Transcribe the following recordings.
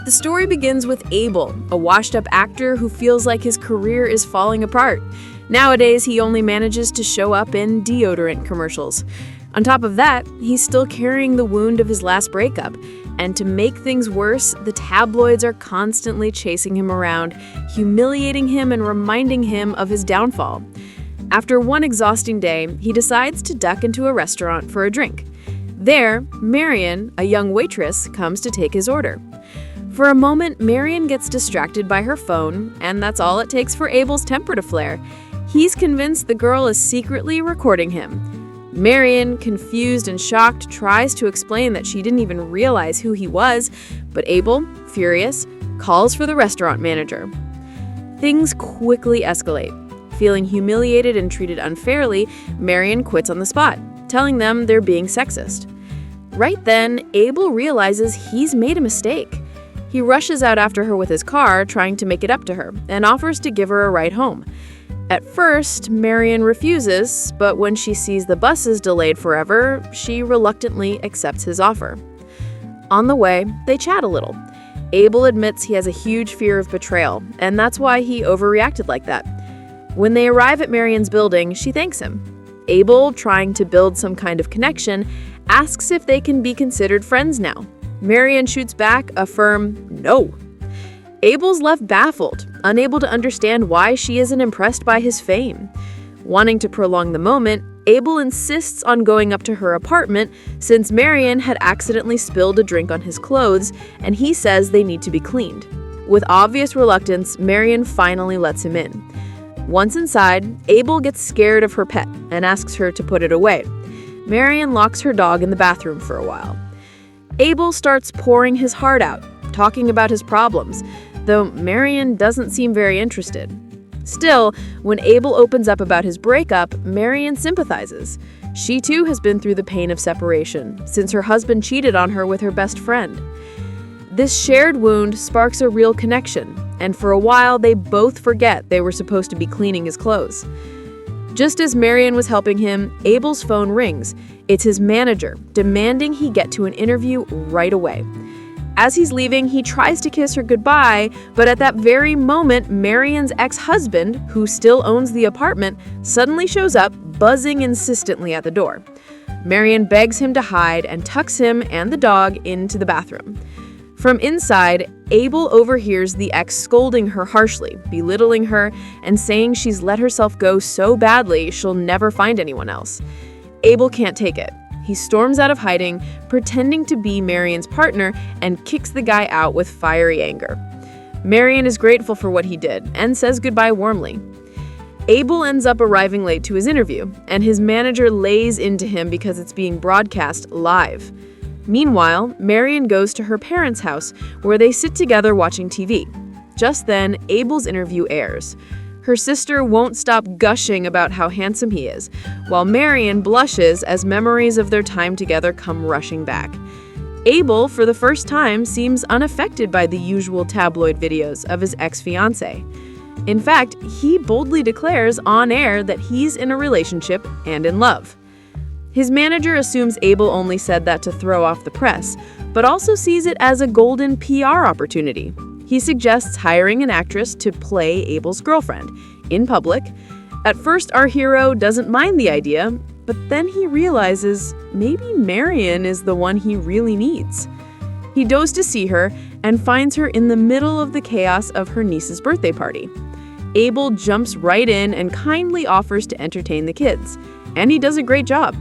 The story begins with Abel, a washed-up actor who feels like his career is falling apart. Nowadays, he only manages to show up in deodorant commercials. On top of that, he's still carrying the wound of his last breakup. And to make things worse, the tabloids are constantly chasing him around, humiliating him and reminding him of his downfall. After one exhausting day, he decides to duck into a restaurant for a drink. There, Marion, a young waitress, comes to take his order. For a moment, Marion gets distracted by her phone, and that's all it takes for Abel's temper to flare. He's convinced the girl is secretly recording him. Marion, confused and shocked, tries to explain that she didn't even realize who he was, but Abel, furious, calls for the restaurant manager. Things quickly escalate. Feeling humiliated and treated unfairly, Marion quits on the spot, telling them they're being sexist. Right then, Abel realizes he's made a mistake. He rushes out after her with his car, trying to make it up to her, and offers to give her a ride home. At first, Marion refuses, but when she sees the bus is delayed forever, she reluctantly accepts his offer. On the way, they chat a little. Abel admits he has a huge fear of betrayal, and that's why he overreacted like that. When they arrive at Marion's building, she thanks him. Abel, trying to build some kind of connection, asks if they can be considered friends now. Marion shoots back a firm no. Abel's left baffled, unable to understand why she isn't impressed by his fame. Wanting to prolong the moment, Abel insists on going up to her apartment since Marion had accidentally spilled a drink on his clothes, and he says they need to be cleaned. With obvious reluctance, Marion finally lets him in. Once inside, Abel gets scared of her pet and asks her to put it away. Marion locks her dog in the bathroom for a while. Abel starts pouring his heart out, talking about his problems, though Marion doesn't seem very interested. Still, when Abel opens up about his breakup, Marion sympathizes. She too has been through the pain of separation, since her husband cheated on her with her best friend. This shared wound sparks a real connection, and for a while they both forget they were supposed to be cleaning his clothes. Just as Marion was helping him, Abel's phone rings. It's his manager, demanding he get to an interview right away. As he's leaving, he tries to kiss her goodbye, but at that very moment, Marion's ex-husband, who still owns the apartment, suddenly shows up, buzzing insistently at the door. Marion begs him to hide and tucks him and the dog into the bathroom. From inside, Abel overhears the ex scolding her harshly, belittling her, and saying she's let herself go so badly she'll never find anyone else. Abel can't take it. He storms out of hiding, pretending to be Marion's partner, and kicks the guy out with fiery anger. Marion is grateful for what he did and says goodbye warmly. Abel ends up arriving late to his interview, and his manager lays into him because it's being broadcast live. Meanwhile, Marion goes to her parents' house, where they sit together watching TV. Just then, Abel's interview airs. Her sister won't stop gushing about how handsome he is, while Marion blushes as memories of their time together come rushing back. Abel, for the first time, seems unaffected by the usual tabloid videos of his ex-fiancée. In fact, he boldly declares on air that he's in a relationship and in love. His manager assumes Abel only said that to throw off the press, but also sees it as a golden PR opportunity. He suggests hiring an actress to play Abel's girlfriend in public. At first, our hero doesn't mind the idea, but then he realizes maybe Marion is the one he really needs. He goes to see her and finds her in the middle of the chaos of her niece's birthday party. Abel jumps right in and kindly offers to entertain the kids, and he does a great job.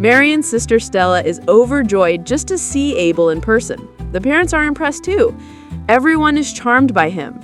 Marion's sister Stella is overjoyed just to see Abel in person. The parents are impressed too. Everyone is charmed by him,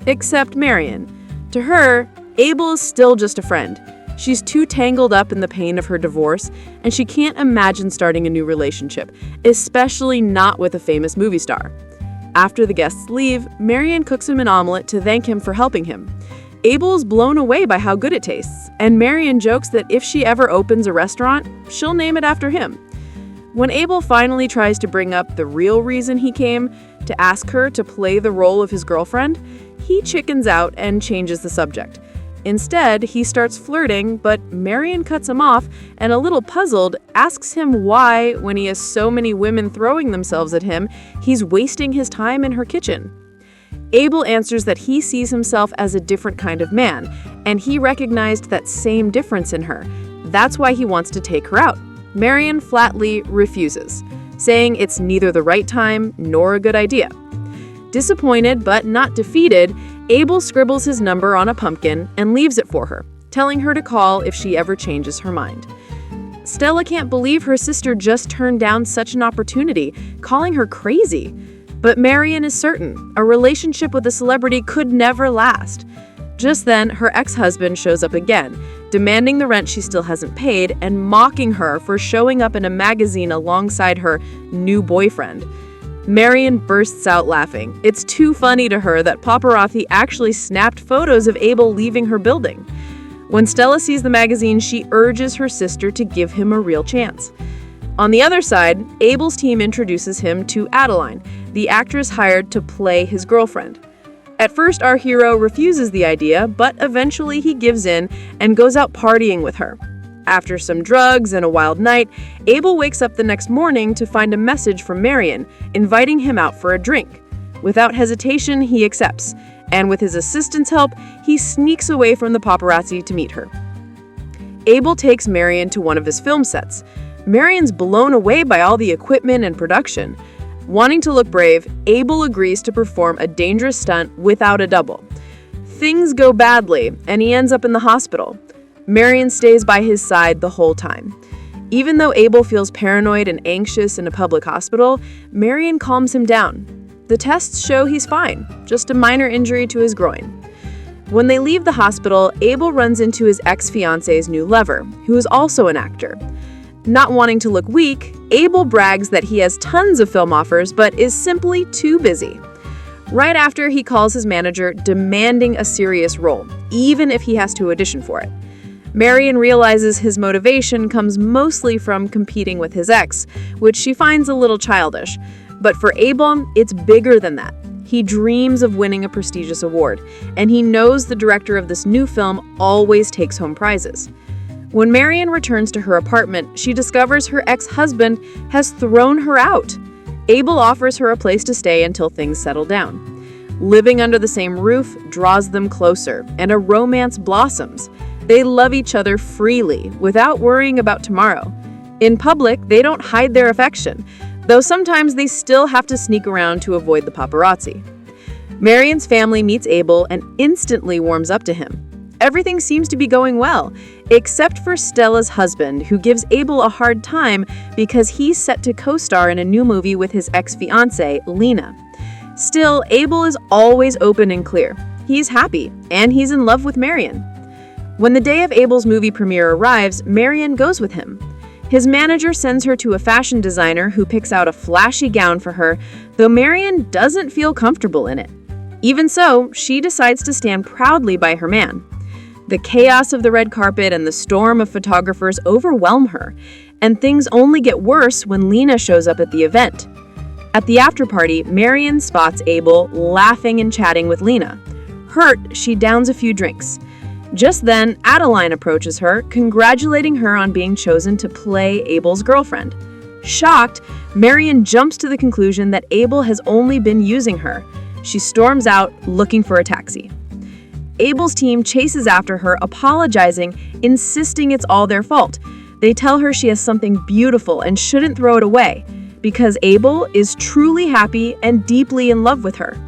except Marion. To her, Abel is still just a friend. She's too tangled up in the pain of her divorce, and she can't imagine starting a new relationship, especially not with a famous movie star. After the guests leave, Marion cooks him an omelet to thank him for helping him. Abel's blown away by how good it tastes, and Marion jokes that if she ever opens a restaurant, she'll name it after him. When Abel finally tries to bring up the real reason he came, to ask her to play the role of his girlfriend, he chickens out and changes the subject. Instead, he starts flirting, but Marion cuts him off and, a little puzzled, asks him why, when he has so many women throwing themselves at him, he's wasting his time in her kitchen. Abel answers that he sees himself as a different kind of man, and he recognized that same difference in her. That's why he wants to take her out. Marion flatly refuses, saying it's neither the right time nor a good idea. Disappointed but not defeated, Abel scribbles his number on a pumpkin and leaves it for her, telling her to call if she ever changes her mind. Stella can't believe her sister just turned down such an opportunity, calling her crazy. But Marion is certain a relationship with a celebrity could never last. Just then, her ex-husband shows up again, demanding the rent she still hasn't paid and mocking her for showing up in a magazine alongside her new boyfriend. Marion bursts out laughing. It's too funny to her that paparazzi actually snapped photos of Abel leaving her building. When Stella sees the magazine, she urges her sister to give him a real chance. On the other side, Abel's team introduces him to Adeline, the actress hired to play his girlfriend. At first, our hero refuses the idea, but eventually he gives in and goes out partying with her. After some drugs and a wild night, Abel wakes up the next morning to find a message from Marion, inviting him out for a drink. Without hesitation, he accepts, and with his assistant's help, he sneaks away from the paparazzi to meet her. Abel takes Marion to one of his film sets. Marion's blown away by all the equipment and production. Wanting to look brave, Abel agrees to perform a dangerous stunt without a double. Things go badly, and he ends up in the hospital. Marion stays by his side the whole time. Even though Abel feels paranoid and anxious in a public hospital, Marion calms him down. The tests show he's fine, just a minor injury to his groin. When they leave the hospital, Abel runs into his ex-fiance's new lover, who is also an actor. Not wanting to look weak, Abel brags that he has tons of film offers but is simply too busy. Right after, he calls his manager, demanding a serious role, even if he has to audition for it. Marion realizes his motivation comes mostly from competing with his ex, which she finds a little childish. But for Abel, it's bigger than that. He dreams of winning a prestigious award, and he knows the director of this new film always takes home prizes. When Marion returns to her apartment, she discovers her ex-husband has thrown her out. Abel offers her a place to stay until things settle down. Living under the same roof draws them closer, and a romance blossoms. They love each other freely, without worrying about tomorrow. In public, they don't hide their affection, though sometimes they still have to sneak around to avoid the paparazzi. Marion's family meets Abel and instantly warms up to him. Everything seems to be going well, except for Stella's husband, who gives Abel a hard time because he's set to co-star in a new movie with his ex-fiancée, Lena. Still, Abel is always open and clear. He's happy, and he's in love with Marion. When the day of Abel's movie premiere arrives, Marion goes with him. His manager sends her to a fashion designer who picks out a flashy gown for her, though Marion doesn't feel comfortable in it. Even so, she decides to stand proudly by her man. The chaos of the red carpet and the storm of photographers overwhelm her, and things only get worse when Lena shows up at the event. At the after-party, Marion spots Abel laughing and chatting with Lena. Hurt, she downs a few drinks. Just then, Adeline approaches her, congratulating her on being chosen to play Abel's girlfriend. Shocked, Marion jumps to the conclusion that Abel has only been using her. She storms out, looking for a taxi. Abel's team chases after her, apologizing, insisting it's all their fault. They tell her she has something beautiful and shouldn't throw it away, because Abel is truly happy and deeply in love with her.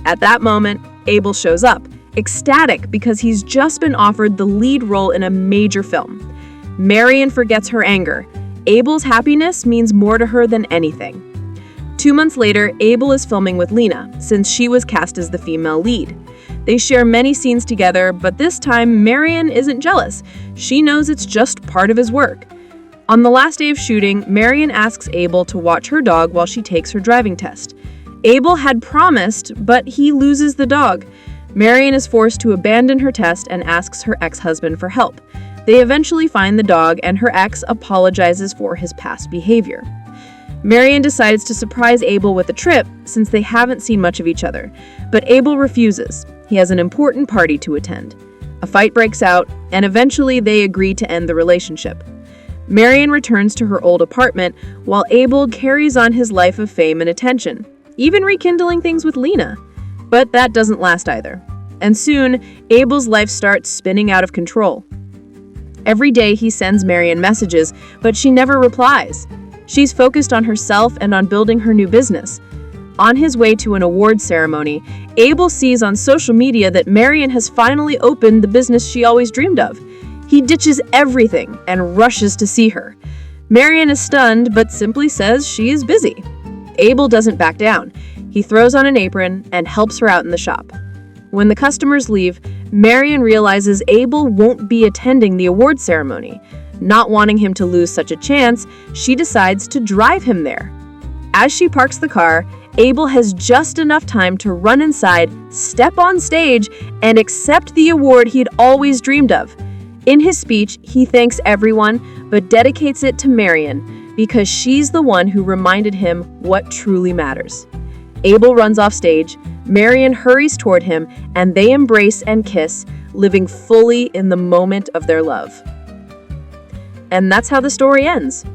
At that moment, Abel shows up, ecstatic because he's just been offered the lead role in a major film. Marion forgets her anger. Abel's happiness means more to her than anything. 2 months later, Abel is filming with Lena, since she was cast as the female lead. They share many scenes together, but this time Marion isn't jealous. She knows it's just part of his work. On the last day of shooting, Marion asks Abel to watch her dog while she takes her driving test. Abel had promised, but he loses the dog. Marion is forced to abandon her test and asks her ex-husband for help. They eventually find the dog, and her ex apologizes for his past behavior. Marion decides to surprise Abel with a trip since they haven't seen much of each other, but Abel refuses. He has an important party to attend. A fight breaks out, and eventually they agree to end the relationship. Marion returns to her old apartment while Abel carries on his life of fame and attention, even rekindling things with Lena. But that doesn't last either. And soon, Abel's life starts spinning out of control. Every day he sends Marion messages, but she never replies. She's focused on herself and on building her new business. On his way to an award ceremony, Abel sees on social media that Marion has finally opened the business she always dreamed of. He ditches everything and rushes to see her. Marion is stunned, but simply says she is busy. Abel doesn't back down. He throws on an apron and helps her out in the shop. When the customers leave, Marion realizes Abel won't be attending the award ceremony. Not wanting him to lose such a chance, she decides to drive him there. As she parks the car, Abel has just enough time to run inside, step on stage, and accept the award he'd always dreamed of. In his speech, he thanks everyone, but dedicates it to Marion because she's the one who reminded him what truly matters. Abel runs off stage, Marion hurries toward him, and they embrace and kiss, living fully in the moment of their love. And that's how the story ends.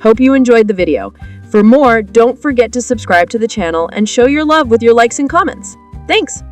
Hope you enjoyed the video. For more, don't forget to subscribe to the channel and show your love with your likes and comments. Thanks!